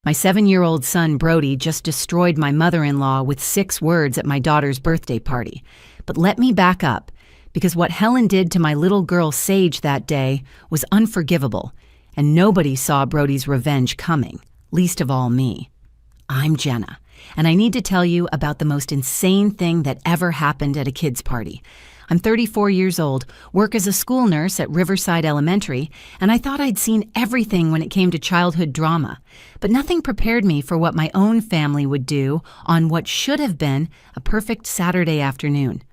My 7-year-old son Brody just destroyed my mother-in-law with 6 words at my daughter's birthday party. But let me back up, because what Helen did to my little girl Sage that day was unforgivable, and nobody saw Brody's revenge coming, least of all me. I'm Jenna, and I need to tell you about the most insane thing that ever happened at a kid's party. I'm 34 years old, work as a school nurse at Riverside Elementary, and I thought I'd seen everything when it came to childhood drama. But nothing prepared me for what my own family would do on what should have been a perfect Saturday afternoon.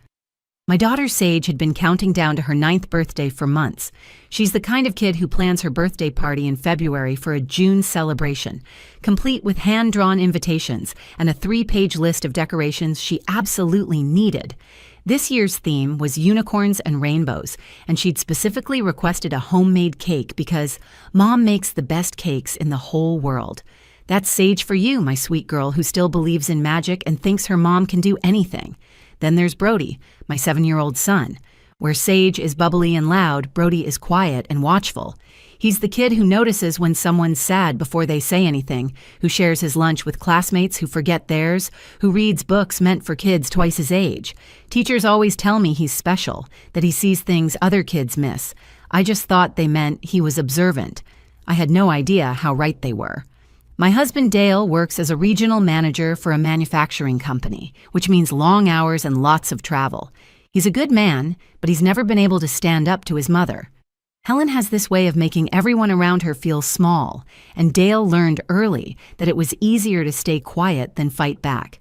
My daughter Sage had been counting down to her 9th birthday for months. She's the kind of kid who plans her birthday party in February for a June celebration, complete with hand-drawn invitations and a 3-page list of decorations she absolutely needed. This year's theme was unicorns and rainbows, and she'd specifically requested a homemade cake because Mom makes the best cakes in the whole world. That's Sage for you, my sweet girl who still believes in magic and thinks her mom can do anything. Then there's Brody, my 7-year-old son. Where Sage is bubbly and loud, Brody is quiet and watchful. He's the kid who notices when someone's sad before they say anything, who shares his lunch with classmates who forget theirs, who reads books meant for kids twice his age. Teachers always tell me he's special, that he sees things other kids miss. I just thought they meant he was observant. I had no idea how right they were. My husband Dale works as a regional manager for a manufacturing company, which means long hours and lots of travel. He's a good man, but he's never been able to stand up to his mother. Helen has this way of making everyone around her feel small, and Dale learned early that it was easier to stay quiet than fight back.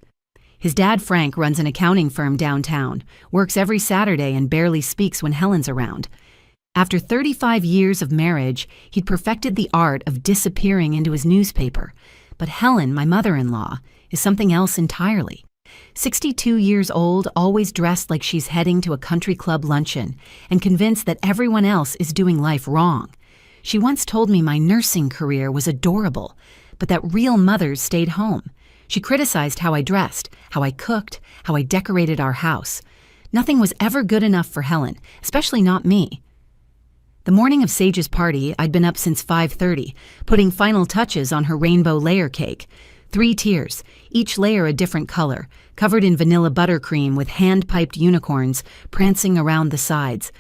His dad Frank runs an accounting firm downtown, works every Saturday and barely speaks when Helen's around. After 35 years of marriage, he'd perfected the art of disappearing into his newspaper. But Helen, my mother-in-law, is something else entirely. 62 years old, always dressed like she's heading to a country club luncheon, and convinced that everyone else is doing life wrong. She once told me my nursing career was adorable, but that real mothers stayed home. She criticized how I dressed, how I cooked, how I decorated our house. Nothing was ever good enough for Helen, especially not me. The morning of Sage's party, I'd been up since 5:30, putting final touches on her rainbow layer cake. 3 tiers, each layer a different color, covered in vanilla buttercream with hand-piped unicorns prancing around the sides.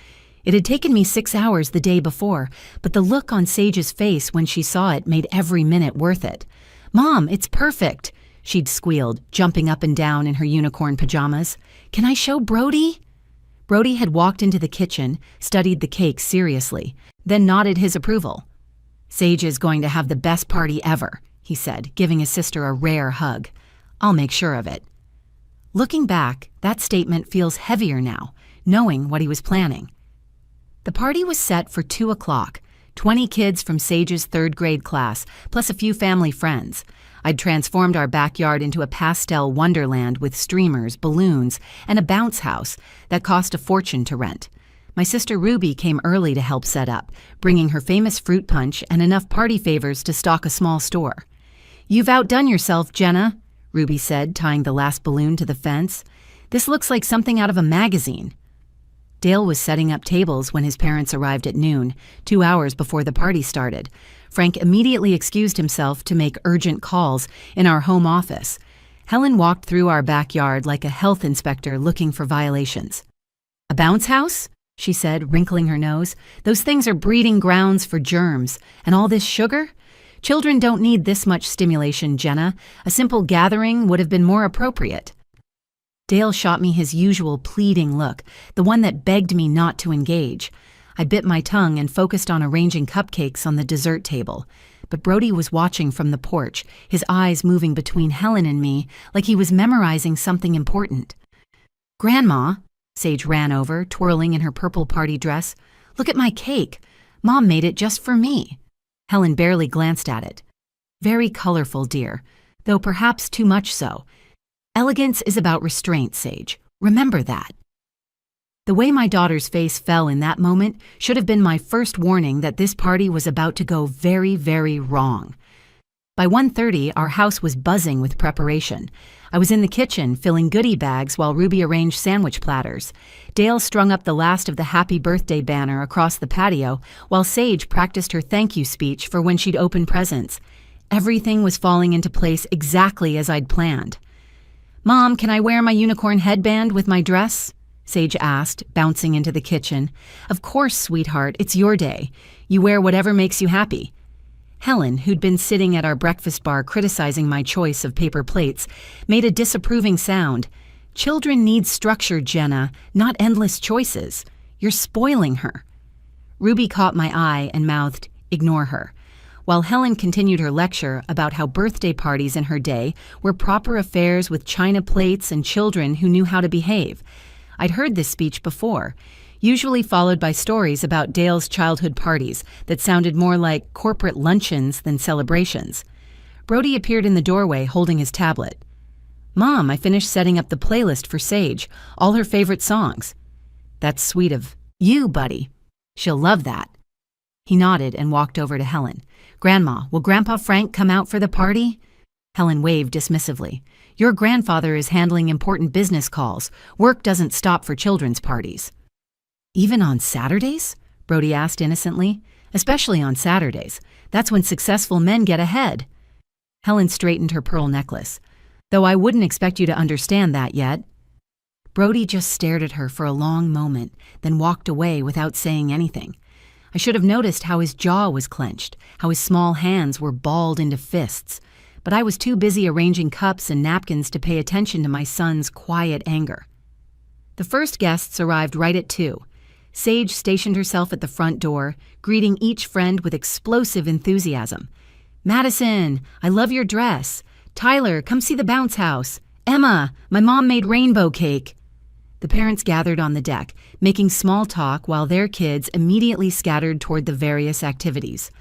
It had taken me 6 hours the day before, but the look on Sage's face when she saw it made every minute worth it. "Mom, it's perfect," she'd squealed, jumping up and down in her unicorn pajamas. "Can I show Brody?" Brody had walked into the kitchen, studied the cake seriously, then nodded his approval. "Sage is going to have the best party ever," he said, giving his sister a rare hug. "I'll make sure of it." Looking back, that statement feels heavier now, knowing what he was planning. The party was set for 2 o'clock, 20 kids from Sage's 3rd grade class, plus a few family friends. I'd transformed our backyard into a pastel wonderland with streamers, balloons, and a bounce house that cost a fortune to rent. My sister Ruby came early to help set up, bringing her famous fruit punch and enough party favors to stock a small store. "You've outdone yourself, Jenna," Ruby said, tying the last balloon to the fence. "This looks like something out of a magazine." Dale was setting up tables when his parents arrived at noon, 2 hours before the party started. Frank immediately excused himself to make urgent calls in our home office. Helen walked through our backyard like a health inspector looking for violations. "A bounce house?" she said, wrinkling her nose. "Those things are breeding grounds for germs. And all this sugar? Children don't need this much stimulation, Jenna. A simple gathering would have been more appropriate." Dale shot me his usual pleading look, the one that begged me not to engage. I bit my tongue and focused on arranging cupcakes on the dessert table. But Brody was watching from the porch, his eyes moving between Helen and me like he was memorizing something important. "Grandma," Sage ran over, twirling in her purple party dress, "look at my cake. Mom made it just for me." Helen barely glanced at it. "Very colorful, dear, though perhaps too much so. Elegance is about restraint, Sage. Remember that." The way my daughter's face fell in that moment should have been my first warning that this party was about to go very, very wrong. By 1:30, our house was buzzing with preparation. I was in the kitchen filling goodie bags while Ruby arranged sandwich platters. Dale strung up the last of the happy birthday banner across the patio while Sage practiced her thank you speech for when she'd open presents. Everything was falling into place exactly as I'd planned. "Mom, can I wear my unicorn headband with my dress?" Sage asked, bouncing into the kitchen. "Of course, sweetheart, it's your day. You wear whatever makes you happy." Helen, who'd been sitting at our breakfast bar criticizing my choice of paper plates, made a disapproving sound. "Children need structure, Jenna, not endless choices. You're spoiling her." Ruby caught my eye and mouthed, "Ignore her," while Helen continued her lecture about how birthday parties in her day were proper affairs with china plates and children who knew how to behave. I'd heard this speech before, usually followed by stories about Dale's childhood parties that sounded more like corporate luncheons than celebrations. Brody appeared in the doorway holding his tablet. "Mom, I finished setting up the playlist for Sage, all her favorite songs." "That's sweet of you, buddy. She'll love that." He nodded and walked over to Helen. "Grandma, will Grandpa Frank come out for the party?" Helen waved dismissively. "Your grandfather is handling important business calls. Work doesn't stop for children's parties." "Even on Saturdays?" Brody asked innocently. "Especially on Saturdays. That's when successful men get ahead." Helen straightened her pearl necklace. "Though I wouldn't expect you to understand that yet." Brody just stared at her for a long moment, then walked away without saying anything. I should have noticed how his jaw was clenched, how his small hands were balled into fists, but I was too busy arranging cups and napkins to pay attention to my son's quiet anger. The first guests arrived right at 2. Sage stationed herself at the front door, greeting each friend with explosive enthusiasm. "Madison, I love your dress. Tyler, come see the bounce house. Emma, my mom made rainbow cake." The parents gathered on the deck, making small talk while their kids immediately scattered toward the various activities.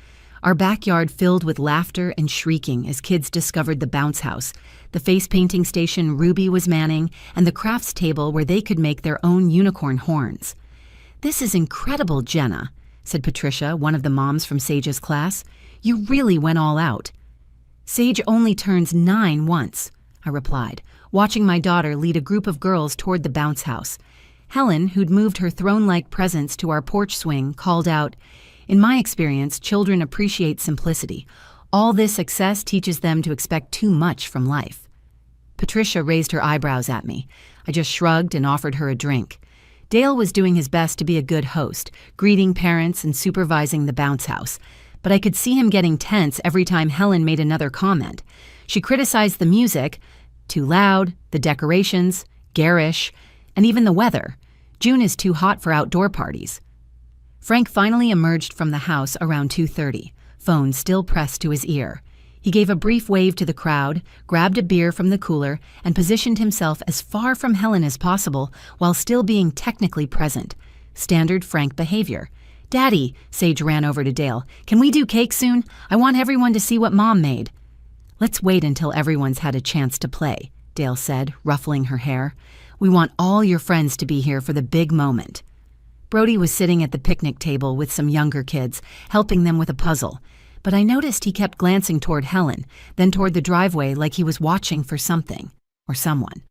Our backyard filled with laughter and shrieking as kids discovered the bounce house, the face painting station Ruby was manning, and the crafts table where they could make their own unicorn horns. "This is incredible, Jenna," said Patricia, one of the moms from Sage's class. "You really went all out." "Sage only turns 9 once," I replied, watching my daughter lead a group of girls toward the bounce house. Helen, who'd moved her throne-like presence to our porch swing, called out, "In my experience, children appreciate simplicity. All this excess teaches them to expect too much from life." Patricia raised her eyebrows at me. I just shrugged and offered her a drink. Dale was doing his best to be a good host, greeting parents and supervising the bounce house, but I could see him getting tense every time Helen made another comment. She criticized the music, too loud, the decorations, garish, and even the weather. June is too hot for outdoor parties. Frank finally emerged from the house around 2:30, phone still pressed to his ear. He gave a brief wave to the crowd, grabbed a beer from the cooler, and positioned himself as far from Helen as possible while still being technically present. Standard Frank behavior. "Daddy," Sage ran over to Dale, "can we do cake soon? I want everyone to see what Mom made." "Let's wait until everyone's had a chance to play," Dale said, ruffling her hair. "We want all your friends to be here for the big moment." Brody was sitting at the picnic table with some younger kids, helping them with a puzzle, but I noticed he kept glancing toward Helen, then toward the driveway like he was watching for something or someone.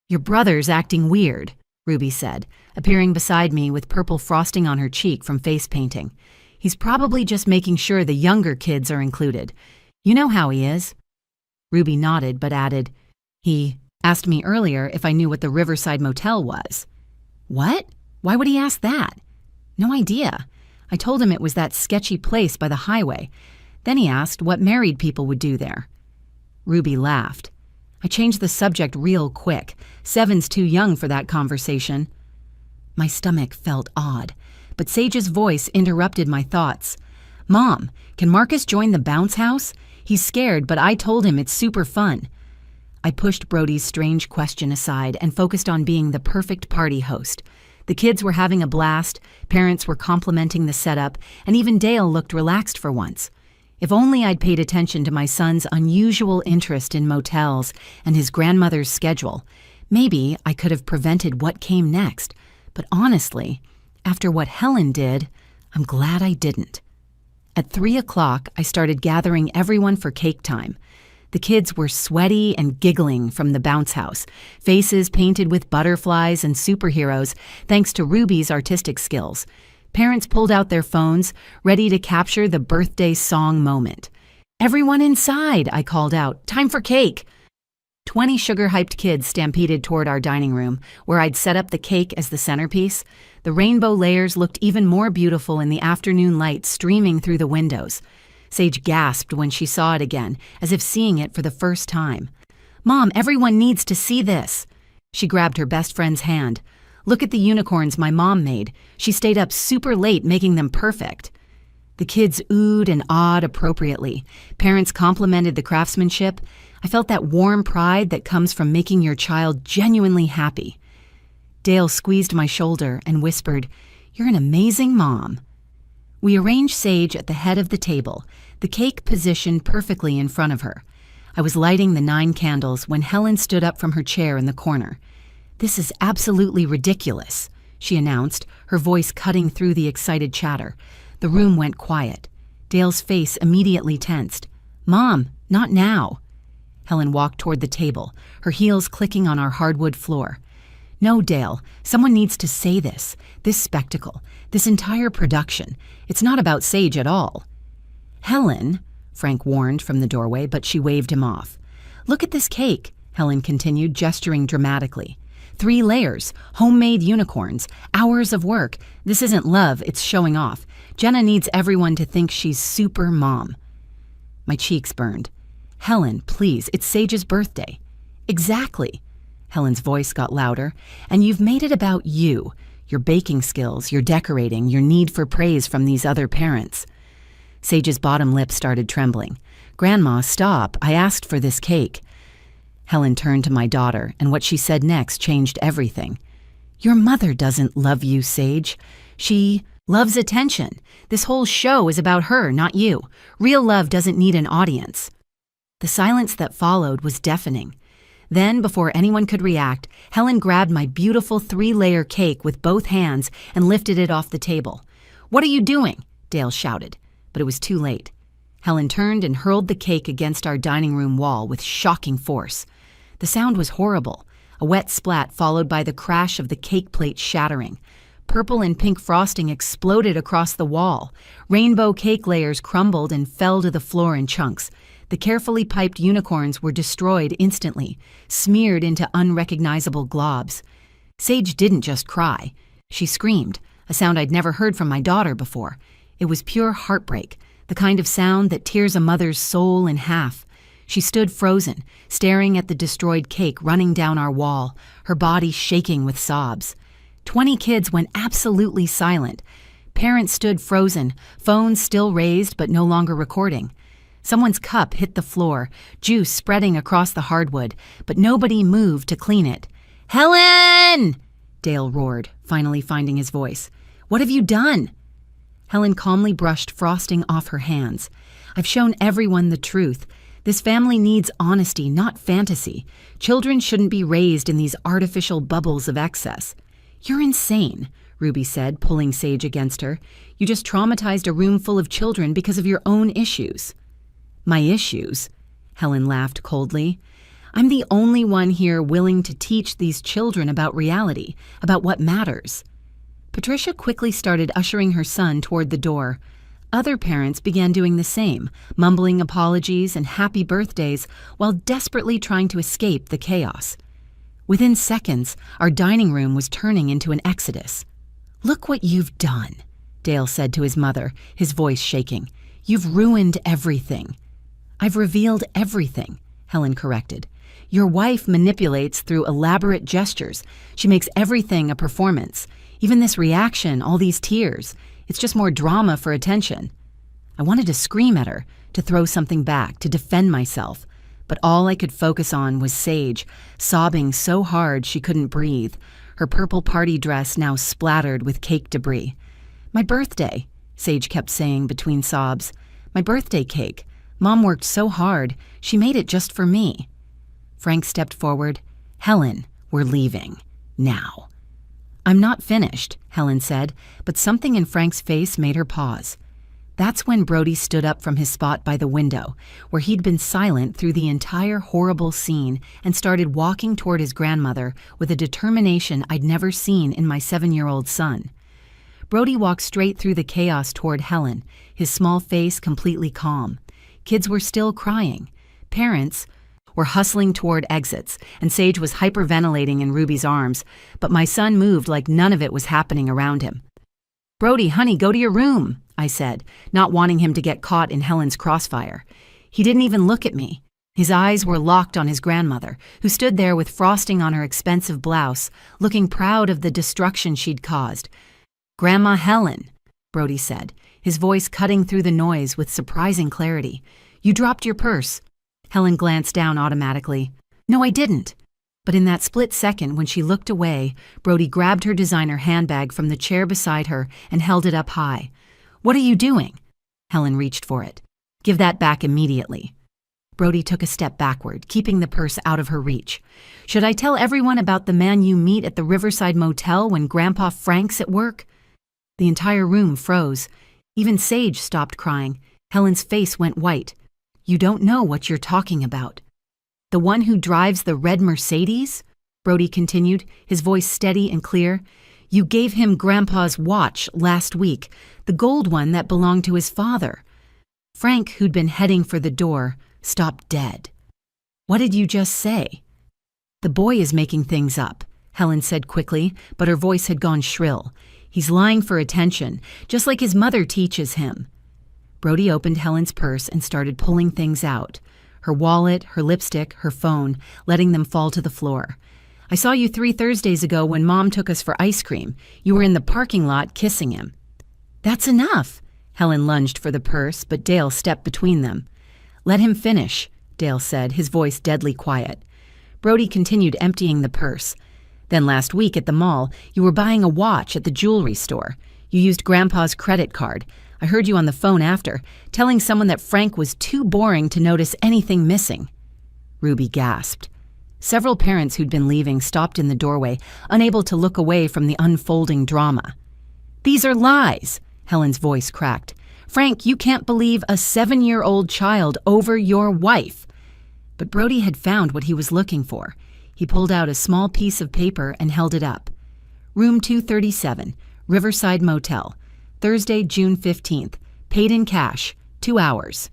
"Your brother's acting weird," Ruby said, appearing beside me with purple frosting on her cheek from face painting. "He's probably just making sure the younger kids are included. You know how he is." Ruby nodded but added, "He asked me earlier if I knew what the Riverside Motel was." "What? Why would he ask that?" "No idea. I told him it was that sketchy place by the highway. Then he asked what married people would do there." Ruby laughed. I changed the subject real quick. 7's too young for that conversation. My stomach felt odd, but Sage's voice interrupted my thoughts. "Mom, can Marcus join the bounce house? He's scared, but I told him it's super fun." I pushed Brody's strange question aside and focused on being the perfect party host. The kids were having a blast, parents were complimenting the setup, and even Dale looked relaxed for once. If only I'd paid attention to my son's unusual interest in motels and his grandmother's schedule. Maybe I could have prevented what came next, but honestly, after what Helen did, I'm glad I didn't. At 3 o'clock, I started gathering everyone for cake time. The kids were sweaty and giggling from the bounce house, faces painted with butterflies and superheroes thanks to Ruby's artistic skills. Parents pulled out their phones, ready to capture the birthday song moment. "Everyone inside," I called out. "Time for cake." 20 sugar-hyped kids stampeded toward our dining room, where I'd set up the cake as the centerpiece. The rainbow layers looked even more beautiful in the afternoon light streaming through the windows. Sage gasped when she saw it again, as if seeing it for the first time. "Mom, everyone needs to see this." She grabbed her best friend's hand. "Look at the unicorns my mom made. She stayed up super late making them perfect." The kids oohed and awed appropriately. Parents complimented the craftsmanship. I felt that warm pride that comes from making your child genuinely happy. Dale squeezed my shoulder and whispered, "You're an amazing mom." We arranged Sage at the head of the table, the cake positioned perfectly in front of her. I was lighting the 9 candles when Helen stood up from her chair in the corner. "This is absolutely ridiculous," she announced, her voice cutting through the excited chatter. The room went quiet. Dale's face immediately tensed. "Mom, not now." Helen walked toward the table, her heels clicking on our hardwood floor. "No, Dale, someone needs to say this. This spectacle, this entire production. It's not about Sage at all." "Helen," Frank warned from the doorway, but she waved him off. "Look at this cake," Helen continued, gesturing dramatically. 3 layers, homemade unicorns, hours of work. This isn't love, it's showing off. Jenna needs everyone to think she's super mom. My cheeks burned. "Helen, please, it's Sage's birthday." "Exactly." Helen's voice got louder. "And you've made it about you, your baking skills, your decorating, your need for praise from these other parents." Sage's bottom lip started trembling. "Grandma, stop. I asked for this cake." Helen turned to my daughter, and what she said next changed everything. "Your mother doesn't love you, Sage. She loves attention. This whole show is about her, not you. Real love doesn't need an audience." The silence that followed was deafening. Then, before anyone could react, Helen grabbed my beautiful 3-layer cake with both hands and lifted it off the table. "What are you doing?" Dale shouted, but it was too late. Helen turned and hurled the cake against our dining room wall with shocking force. The sound was horrible, a wet splat followed by the crash of the cake plate shattering. Purple and pink frosting exploded across the wall. Rainbow cake layers crumbled and fell to the floor in chunks. The carefully piped unicorns were destroyed instantly, smeared into unrecognizable globs. Sage didn't just cry. She screamed, a sound I'd never heard from my daughter before. It was pure heartbreak, the kind of sound that tears a mother's soul in half. She stood frozen, staring at the destroyed cake running down our wall, her body shaking with sobs. 20 kids went absolutely silent. Parents stood frozen, phones still raised but no longer recording. Someone's cup hit the floor, juice spreading across the hardwood, but nobody moved to clean it. "Helen!" Dale roared, finally finding his voice. "What have you done?" Helen calmly brushed frosting off her hands. "I've shown everyone the truth. This family needs honesty, not fantasy. Children shouldn't be raised in these artificial bubbles of excess." "You're insane," Ruby said, pulling Sage against her. "You just traumatized a room full of children because of your own issues." "My issues?" Helen laughed coldly. "I'm the only one here willing to teach these children about reality, about what matters." Patricia quickly started ushering her son toward the door. Other parents began doing the same, mumbling apologies and happy birthdays while desperately trying to escape the chaos. Within seconds, our dining room was turning into an exodus. "Look what you've done," Dale said to his mother, his voice shaking. "You've ruined everything." "I've revealed everything," Helen corrected. "Your wife manipulates through elaborate gestures. She makes everything a performance. Even this reaction, all these tears, it's just more drama for attention." I wanted to scream at her, to throw something back, to defend myself. But all I could focus on was Sage, sobbing so hard she couldn't breathe, her purple party dress now splattered with cake debris. "My birthday," Sage kept saying between sobs. "My birthday cake. Mom worked so hard. She made it just for me." Frank stepped forward. "Helen, we're leaving. Now." "I'm not finished," Helen said, but something in Frank's face made her pause. That's when Brody stood up from his spot by the window, where he'd been silent through the entire horrible scene, and started walking toward his grandmother with a determination I'd never seen in my 7-year-old son. Brody walked straight through the chaos toward Helen, his small face completely calm. Kids were still crying. Parents were hustling toward exits, and Sage was hyperventilating in Ruby's arms, but my son moved like none of it was happening around him. "Brody, honey, go to your room," I said, not wanting him to get caught in Helen's crossfire. He didn't even look at me. His eyes were locked on his grandmother, who stood there with frosting on her expensive blouse, looking proud of the destruction she'd caused. "Grandma Helen," Brody said, his voice cutting through the noise with surprising clarity. "You dropped your purse." Helen glanced down automatically. "No, I didn't." But in that split second when she looked away, Brody grabbed her designer handbag from the chair beside her and held it up high. "What are you doing?" Helen reached for it. "Give that back immediately." Brody took a step backward, keeping the purse out of her reach. "Should I tell everyone about the man you meet at the Riverside Motel when Grandpa Frank's at work?" The entire room froze. Even Sage stopped crying. Helen's face went white. "You don't know what you're talking about." "The one who drives the red Mercedes?" Brody continued, his voice steady and clear. "You gave him Grandpa's watch last week, the gold one that belonged to his father." Frank, who'd been heading for the door, stopped dead. "What did you just say?" "The boy is making things up," Helen said quickly, but her voice had gone shrill. "He's lying for attention, just like his mother teaches him." Brody opened Helen's purse and started pulling things out. Her wallet, her lipstick, her phone, letting them fall to the floor. "I saw you 3 Thursdays ago when Mom took us for ice cream. You were in the parking lot kissing him." "That's enough." Helen lunged for the purse, but Dale stepped between them. "Let him finish," Dale said, his voice deadly quiet. Brody continued emptying the purse. "Then last week at the mall, you were buying a watch at the jewelry store. You used Grandpa's credit card. I heard you on the phone after, telling someone that Frank was too boring to notice anything missing." Ruby gasped. Several parents who'd been leaving stopped in the doorway, unable to look away from the unfolding drama. "These are lies," Helen's voice cracked. "Frank, you can't believe a 7-year-old child over your wife." But Brody had found what he was looking for. He pulled out a small piece of paper and held it up. "Room 237, Riverside Motel. Thursday, June 15th. Paid in cash. 2 hours."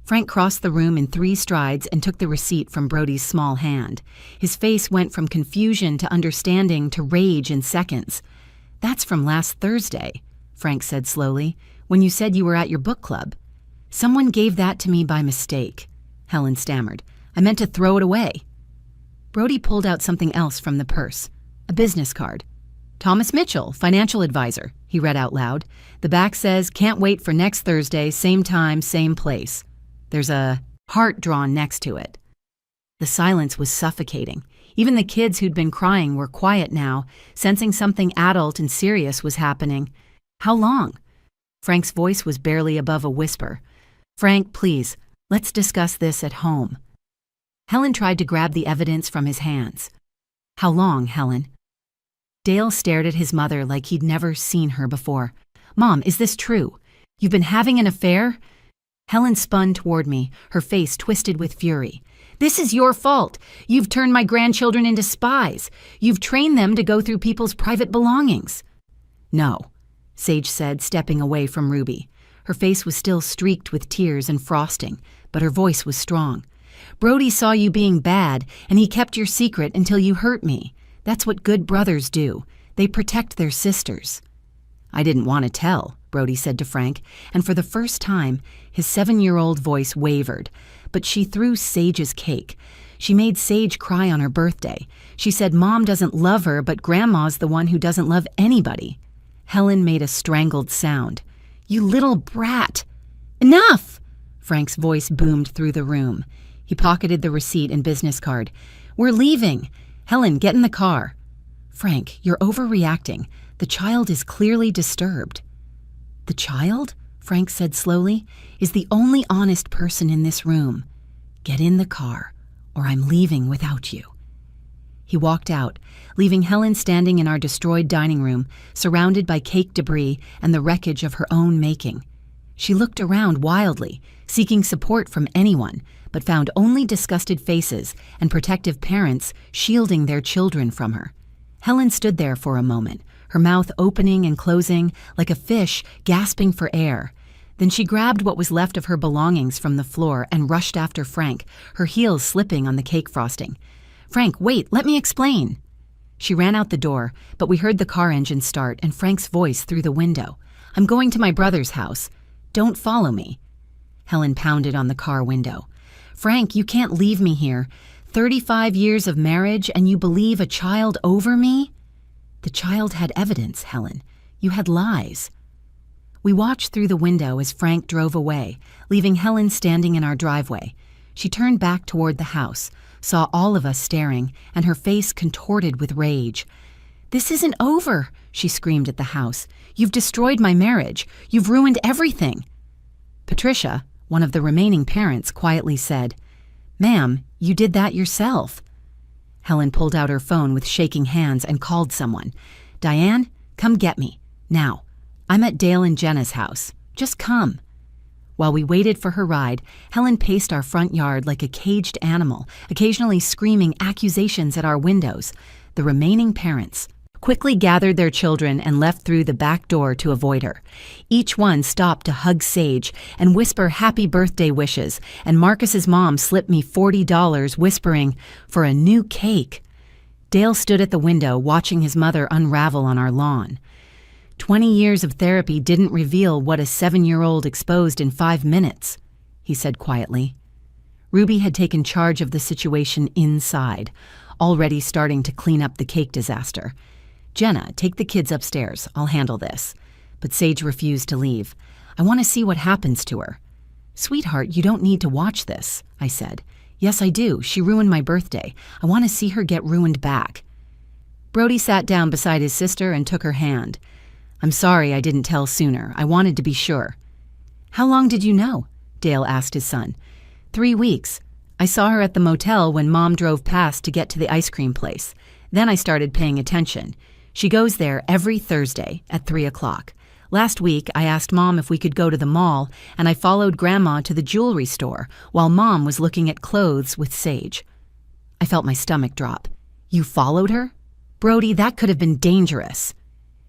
Frank crossed the room in 3 strides and took the receipt from Brody's small hand. His face went from confusion to understanding to rage in seconds. "That's from last Thursday," Frank said slowly, "when you said you were at your book club." "Someone gave that to me by mistake," Helen stammered. "I meant to throw it away." Brody pulled out something else from the purse. A business card. "Thomas Mitchell, financial advisor," he read out loud. "The back says, 'Can't wait for next Thursday, same time, same place.' There's a heart drawn next to it." The silence was suffocating. Even the kids who'd been crying were quiet now, sensing something adult and serious was happening. "How long?" Frank's voice was barely above a whisper. "Frank, please, let's discuss this at home." Helen tried to grab the evidence from his hands. "How long, Helen?" Dale stared at his mother like he'd never seen her before. "Mom, is this true? You've been having an affair?" Helen spun toward me, her face twisted with fury. "This is your fault. You've turned my grandchildren into spies. You've trained them to go through people's private belongings." "No," Sage said, stepping away from Ruby. Her face was still streaked with tears and frosting, but her voice was strong. "Brody saw you being bad, and he kept your secret until you hurt me. That's what good brothers do. They protect their sisters." "I didn't want to tell," Brody said to Frank, and for the first time, his 7-year-old voice wavered. But she threw Sage's cake. She made Sage cry on her birthday. She said Mom doesn't love her, but Grandma's the one who doesn't love anybody. Helen made a strangled sound. "You little brat!" "Enough!" Frank's voice boomed through the room. He pocketed the receipt and business card. "We're leaving. Helen, get in the car." "Frank, you're overreacting. The child is clearly disturbed." "The child," Frank said slowly, "is the only honest person in this room. Get in the car, or I'm leaving without you." He walked out, leaving Helen standing in our destroyed dining room, surrounded by cake debris and the wreckage of her own making. She looked around wildly, seeking support from anyone, but found only disgusted faces and protective parents shielding their children from her. Helen stood there for a moment, her mouth opening and closing like a fish gasping for air. Then she grabbed what was left of her belongings from the floor and rushed after Frank, her heels slipping on the cake frosting. "Frank, wait, let me explain." She ran out the door, but we heard the car engine start and Frank's voice through the window. "I'm going to my brother's house. Don't follow me." Helen pounded on the car window. "Frank, you can't leave me here. 35 years of marriage and you believe a child over me?" "The child had evidence, Helen. You had lies." We watched through the window as Frank drove away, leaving Helen standing in our driveway. She turned back toward the house, saw all of us staring, and her face contorted with rage. "This isn't over," she screamed at the house. "You've destroyed my marriage. You've ruined everything." Patricia, one of the remaining parents, quietly said, "Ma'am, you did that yourself." Helen pulled out her phone with shaking hands and called someone. "Diane, come get me. Now. I'm at Dale and Jenna's house. Just come." While we waited for her ride, Helen paced our front yard like a caged animal, occasionally screaming accusations at our windows. The remaining parents quickly gathered their children and left through the back door to avoid her. Each one stopped to hug Sage and whisper happy birthday wishes, and Marcus's mom slipped me $40, whispering, "For a new cake." Dale stood at the window watching his mother unravel on our lawn. 20 years of therapy didn't reveal what a 7-year-old exposed in 5 minutes, he said quietly. Ruby had taken charge of the situation inside, already starting to clean up the cake disaster. "Jenna, take the kids upstairs. I'll handle this." But Sage refused to leave. "I want to see what happens to her." "Sweetheart, you don't need to watch this," I said. "Yes, I do. She ruined my birthday. I want to see her get ruined back." Brody sat down beside his sister and took her hand. "I'm sorry I didn't tell sooner. I wanted to be sure." "How long did you know?" Dale asked his son. 3 weeks. I saw her at the motel when Mom drove past to get to the ice cream place. Then I started paying attention. She goes there every Thursday at 3 o'clock. Last week, I asked Mom if we could go to the mall, and I followed Grandma to the jewelry store while Mom was looking at clothes with Sage. I felt my stomach drop. "You followed her?" "Brody, that could have been dangerous."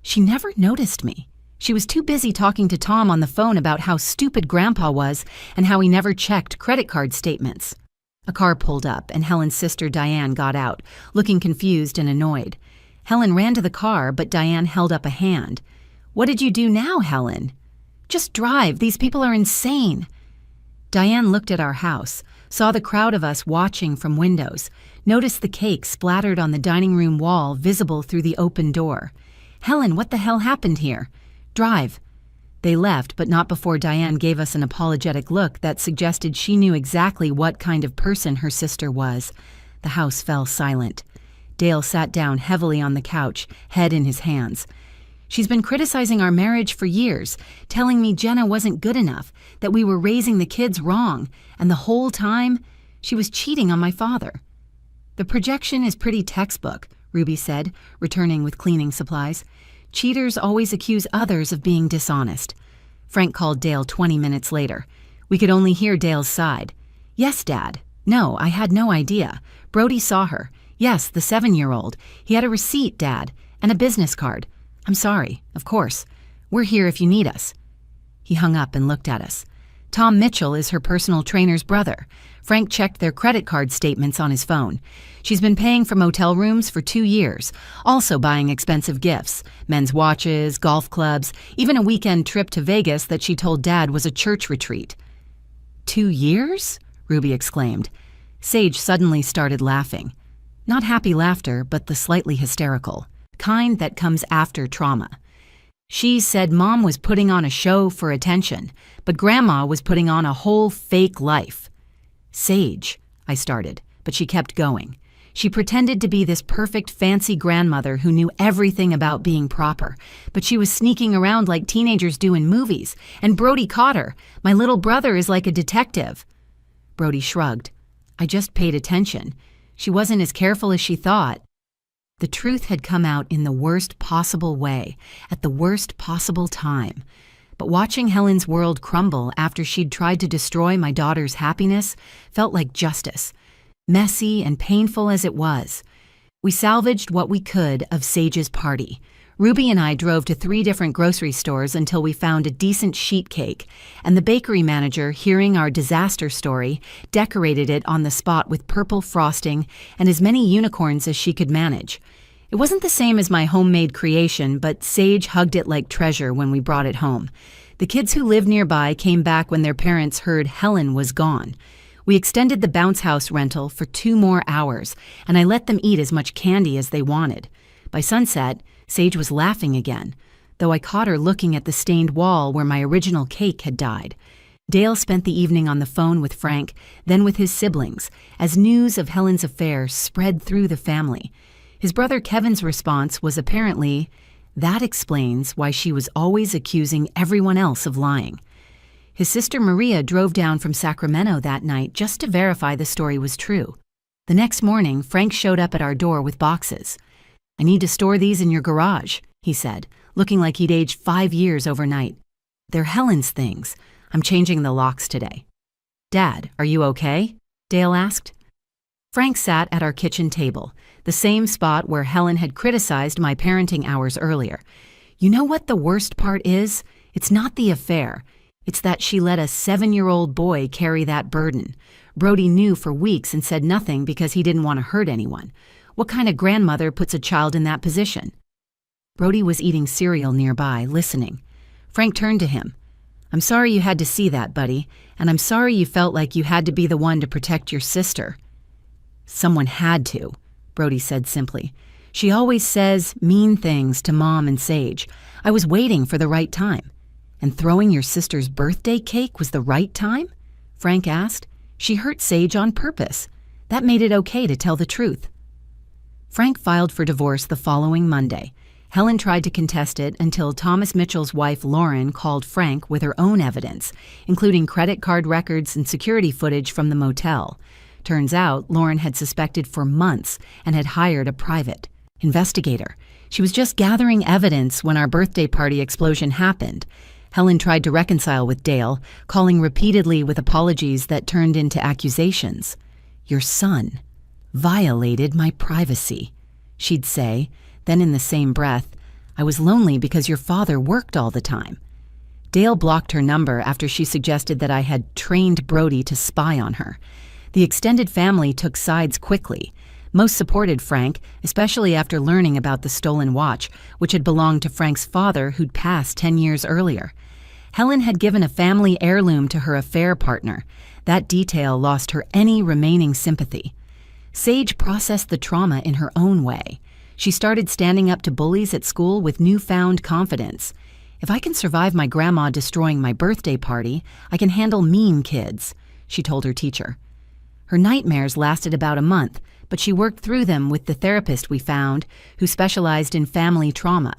"She never noticed me. She was too busy talking to Tom on the phone about how stupid Grandpa was and how he never checked credit card statements." A car pulled up, and Helen's sister Diane got out, looking confused and annoyed. Helen ran to the car, but Diane held up a hand. "What did you do now, Helen?" "Just drive. These people are insane." Diane looked at our house, saw the crowd of us watching from windows, noticed the cake splattered on the dining room wall visible through the open door. "Helen, what the hell happened here?" "Drive." They left, but not before Diane gave us an apologetic look that suggested she knew exactly what kind of person her sister was. The house fell silent. Dale sat down heavily on the couch, head in his hands. "She's been criticizing our marriage for years, telling me Jenna wasn't good enough, that we were raising the kids wrong, and the whole time, she was cheating on my father." "The projection is pretty textbook," Ruby said, returning with cleaning supplies. "Cheaters always accuse others of being dishonest." Frank called Dale 20 minutes later. We could only hear Dale's side. "Yes, Dad. No, I had no idea. Brody saw her. Yes, the 7-year-old. He had a receipt, Dad, and a business card. I'm sorry, of course. We're here if you need us." He hung up and looked at us. "Tom Mitchell is her personal trainer's brother. Frank checked their credit card statements on his phone. She's been paying for motel rooms for 2 years, also buying expensive gifts, men's watches, golf clubs, even a weekend trip to Vegas that she told Dad was a church retreat." 2 years? Ruby exclaimed. Sage suddenly started laughing. Not happy laughter, but the slightly hysterical kind that comes after trauma. "She said Mom was putting on a show for attention, but Grandma was putting on a whole fake life." "Sage," I started, but she kept going. She pretended to be this perfect fancy grandmother who knew everything about being proper, but she was sneaking around like teenagers do in movies, and Brody caught her. My little brother is like a detective. Brody shrugged. "I just paid attention. She wasn't as careful as she thought." The truth had come out in the worst possible way, at the worst possible time. But watching Helen's world crumble after she'd tried to destroy my daughter's happiness felt like justice, messy and painful as it was. We salvaged what we could of Sage's party. Ruby and I drove to 3 different grocery stores until we found a decent sheet cake, and the bakery manager, hearing our disaster story, decorated it on the spot with purple frosting and as many unicorns as she could manage. It wasn't the same as my homemade creation, but Sage hugged it like treasure when we brought it home. The kids who lived nearby came back when their parents heard Helen was gone. We extended the bounce house rental for 2 more hours, and I let them eat as much candy as they wanted. By sunset, Sage was laughing again, though I caught her looking at the stained wall where my original cake had died. Dale spent the evening on the phone with Frank, then with his siblings, as news of Helen's affair spread through the family. His brother Kevin's response was apparently, "That explains why she was always accusing everyone else of lying." His sister Maria drove down from Sacramento that night just to verify the story was true. The next morning, Frank showed up at our door with boxes. "I need to store these in your garage," he said, looking like he'd aged 5 years overnight. "They're Helen's things. I'm changing the locks today." "Dad, are you okay?" Dale asked. Frank sat at our kitchen table, the same spot where Helen had criticized my parenting hours earlier. "You know what the worst part is? It's not the affair. It's that she let a 7-year-old boy carry that burden. Brody knew for weeks and said nothing because he didn't want to hurt anyone. What kind of grandmother puts a child in that position?" Brody was eating cereal nearby, listening. Frank turned to him. "I'm sorry you had to see that, buddy, and I'm sorry you felt like you had to be the one to protect your sister." "Someone had to," Brody said simply. "She always says mean things to Mom and Sage. I was waiting for the right time." "And throwing your sister's birthday cake was the right time?" Frank asked. "She hurt Sage on purpose. That made it okay to tell the truth." Frank filed for divorce the following Monday. Helen tried to contest it until Thomas Mitchell's wife Lauren called Frank with her own evidence, including credit card records and security footage from the motel. Turns out Lauren had suspected for months and had hired a private investigator. She was just gathering evidence when our birthday party explosion happened. Helen tried to reconcile with Dale, calling repeatedly with apologies that turned into accusations. "Your son violated my privacy," she'd say. Then in the same breath, "I was lonely because your father worked all the time." Dale blocked her number after she suggested that I had trained Brody to spy on her. The extended family took sides quickly. Most supported Frank, especially after learning about the stolen watch, which had belonged to Frank's father who'd passed 10 years earlier. Helen had given a family heirloom to her affair partner. That detail lost her any remaining sympathy. Sage processed the trauma in her own way. She started standing up to bullies at school with newfound confidence. "If I can survive my grandma destroying my birthday party, I can handle mean kids," she told her teacher. Her nightmares lasted about a month, but she worked through them with the therapist we found, who specialized in family trauma.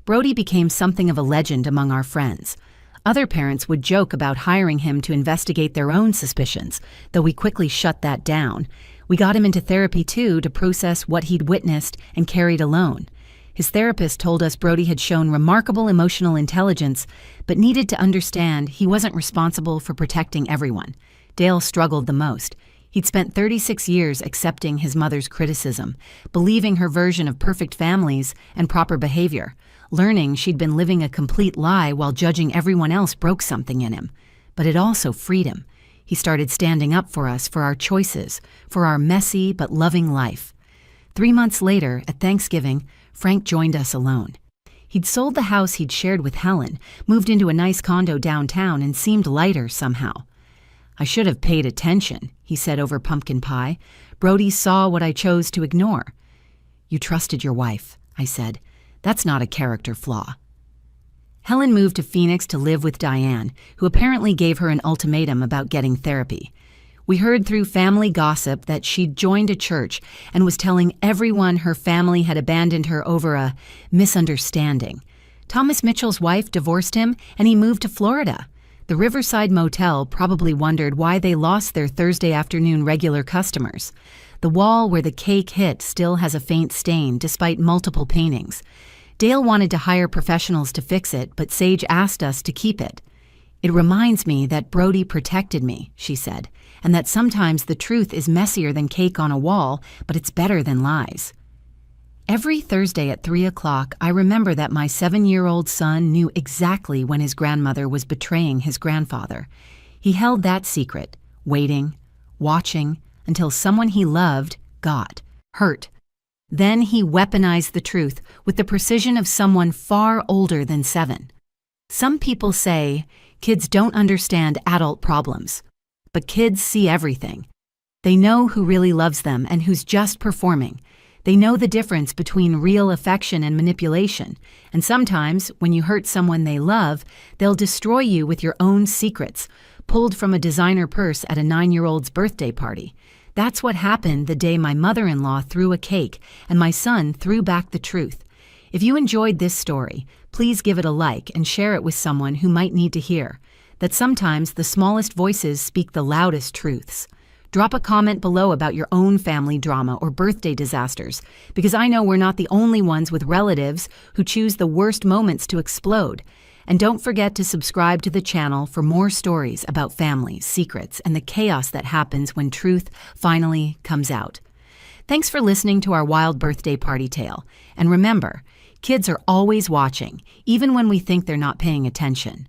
Brody became something of a legend among our friends. Other parents would joke about hiring him to investigate their own suspicions, though we quickly shut that down. We got him into therapy, too, to process what he'd witnessed and carried alone. His therapist told us Brody had shown remarkable emotional intelligence, but needed to understand he wasn't responsible for protecting everyone. Dale struggled the most. He'd spent 36 years accepting his mother's criticism, believing her version of perfect families and proper behavior, learning she'd been living a complete lie while judging everyone else broke something in him. But it also freed him. He started standing up for us, for our choices, for our messy but loving life. 3 months later, at Thanksgiving, Frank joined us alone. He'd sold the house he'd shared with Helen, moved into a nice condo downtown, and seemed lighter somehow. "I should have paid attention," he said over pumpkin pie. "Brody saw what I chose to ignore." "You trusted your wife," I said. "That's not a character flaw." Helen moved to Phoenix to live with Diane, who apparently gave her an ultimatum about getting therapy. We heard through family gossip that she'd joined a church and was telling everyone her family had abandoned her over a misunderstanding. Thomas Mitchell's wife divorced him, and he moved to Florida. The Riverside Motel probably wondered why they lost their Thursday afternoon regular customers. The wall where the cake hit still has a faint stain, despite multiple paintings. Dale wanted to hire professionals to fix it, but Sage asked us to keep it. "It reminds me that Brody protected me," she said, "and that sometimes the truth is messier than cake on a wall, but it's better than lies." Every Thursday at 3 o'clock, I remember that my 7-year-old son knew exactly when his grandmother was betraying his grandfather. He held that secret, waiting, watching, until someone he loved got hurt. Then he weaponized the truth with the precision of someone far older than 7. Some people say kids don't understand adult problems, but kids see everything. They know who really loves them and who's just performing. They know the difference between real affection and manipulation, and sometimes, when you hurt someone they love, they'll destroy you with your own secrets, pulled from a designer purse at a 9-year-old's birthday party. That's what happened the day my mother-in-law threw a cake and my son threw back the truth. If you enjoyed this story, please give it a like and share it with someone who might need to hear that sometimes the smallest voices speak the loudest truths. Drop a comment below about your own family drama or birthday disasters, because I know we're not the only ones with relatives who choose the worst moments to explode. And don't forget to subscribe to the channel for more stories about families, secrets, and the chaos that happens when truth finally comes out. Thanks for listening to our wild birthday party tale. And remember, kids are always watching, even when we think they're not paying attention.